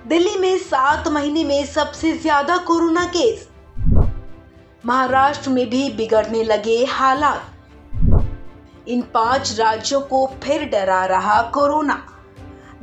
दिल्ली में 7 महीने में सबसे ज्यादा कोरोना केस। महाराष्ट्र में भी बिगड़ने लगे हालात। इन 5 राज्यों को फिर डरा रहा कोरोना।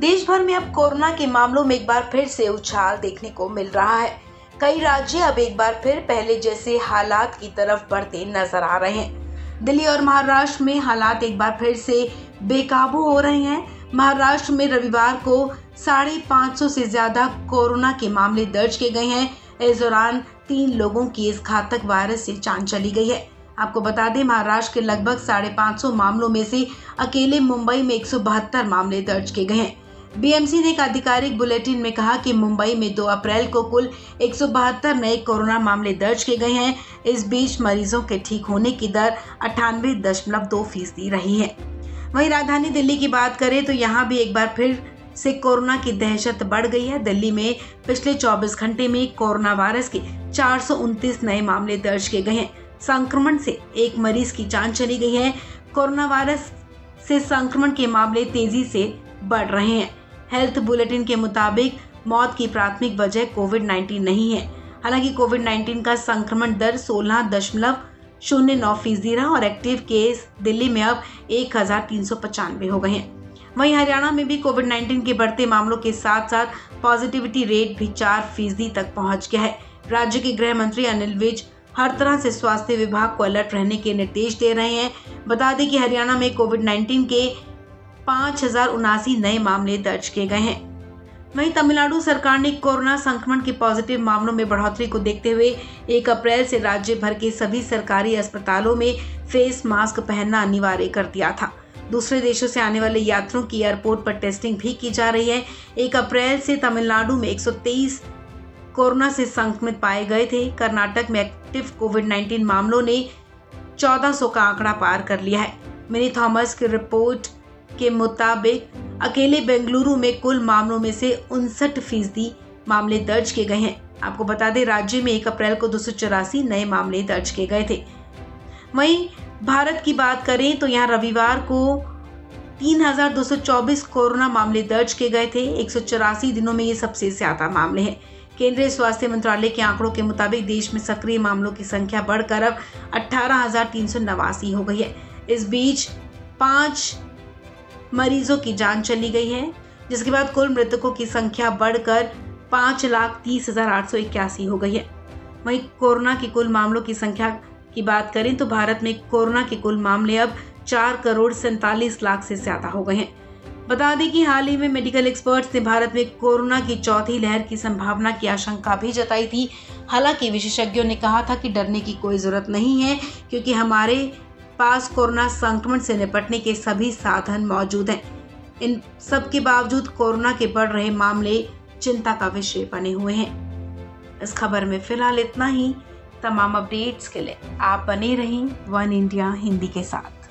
देश भर में अब कोरोना के मामलों में एक बार फिर से उछाल देखने को मिल रहा है। कई राज्य अब एक बार फिर पहले जैसे हालात की तरफ बढ़ते नजर आ रहे हैं। दिल्ली और महाराष्ट्र में हालात एक बार फिर से बेकाबू हो रहे हैं। महाराष्ट्र में रविवार को 550 से ज्यादा कोरोना के मामले दर्ज किए गए हैं। इस दौरान 3 लोगों की इस घातक वायरस से जान चली गई है। आपको बता दें, महाराष्ट्र के लगभग 550 मामलों में से अकेले मुंबई में 172 मामले दर्ज किए गए हैं। बीएमसी ने एक आधिकारिक बुलेटिन में कहा कि मुंबई में 2 अप्रैल को कुल 172 नए कोरोना मामले दर्ज किए गए हैं। इस बीच मरीजों के ठीक होने की दर 98.2% रही है। वहीं राजधानी दिल्ली की बात करें तो यहाँ भी एक बार फिर से कोरोना की दहशत बढ़ गई है। दिल्ली में पिछले 24 घंटे में कोरोना वायरस के 429 नए मामले दर्ज किए गए हैं। संक्रमण से एक मरीज की जान चली गई है। कोरोना वायरस से संक्रमण के मामले तेजी से बढ़ रहे हैं। हेल्थ बुलेटिन के मुताबिक मौत की प्राथमिक वजह कोविड-19 नहीं है। हालांकि कोविड-19 का संक्रमण दर 16.09% रहा और एक्टिव केस दिल्ली में अब 1395 हो गए हैं। वहीं हरियाणा में भी कोविड-19 के बढ़ते मामलों के साथ साथ पॉजिटिविटी रेट भी 4% तक पहुंच गया है। राज्य के गृह मंत्री अनिल विज हर तरह से स्वास्थ्य विभाग को अलर्ट रहने के निर्देश दे रहे हैं। बता दें कि हरियाणा में कोविड-19 के 5079 नए मामले दर्ज किए गए हैं। वहीं तमिलनाडु सरकार ने कोरोना संक्रमण के पॉजिटिव मामलों में बढ़ोतरी को देखते हुए 1 अप्रैल से राज्य भर के सभी सरकारी अस्पतालों में फेस मास्क पहनना अनिवार्य कर दिया था। दूसरे देशों से आने वाले यात्रियों की एयरपोर्ट पर टेस्टिंग भी की जा रही है। 1 अप्रैल से तमिलनाडु में 123 कोरोना से संक्रमित पाए गए थे। कर्नाटक में एक्टिव कोविड-19 मामलों ने 1400 का आंकड़ा पार कर लिया है। मिनी थॉमस की रिपोर्ट के मुताबिक अकेले बेंगलुरु में कुल मामलों में से 59% मामले दर्ज किए गए हैं। आपको बता दें, राज्य में 1 अप्रैल को 284 नए मामले दर्ज किए गए थे। वहीं भारत की बात करें तो यहाँ रविवार को 3224 कोरोना मामले दर्ज किए गए थे। 184 दिनों में ये सबसे ज्यादा मामले हैं। केंद्रीय स्वास्थ्य मंत्रालय के आंकड़ों के मुताबिक देश में सक्रिय मामलों की संख्या बढ़कर अब 18,389 हो गई है। इस बीच 5 मरीजों की जान चली गई है, जिसके बाद कुल मृतकों की संख्या बढ़कर 5,30,881 हो गई है। वहीं कोरोना की कुल मामलों की संख्या की बात करें तो भारत में कोरोना के कुल मामले अब 4,47,00,000 से ज्यादा हो गए हैं। बता दें कि हाल ही में मेडिकल एक्सपर्ट्स ने भारत में कोरोना की चौथी लहर की संभावना की आशंका भी जताई थी। हालांकि विशेषज्ञों ने कहा था कि डरने की कोई जरूरत नहीं है, क्योंकि हमारे पास कोरोना संक्रमण से निपटने के सभी साधन मौजूद हैं। इन सब के बावजूद कोरोना के बढ़ रहे मामले चिंता का विषय बने हुए हैं। इस खबर में फिलहाल इतना ही। तमाम अपडेट्स के लिए आप बने रहें वन इंडिया हिंदी के साथ।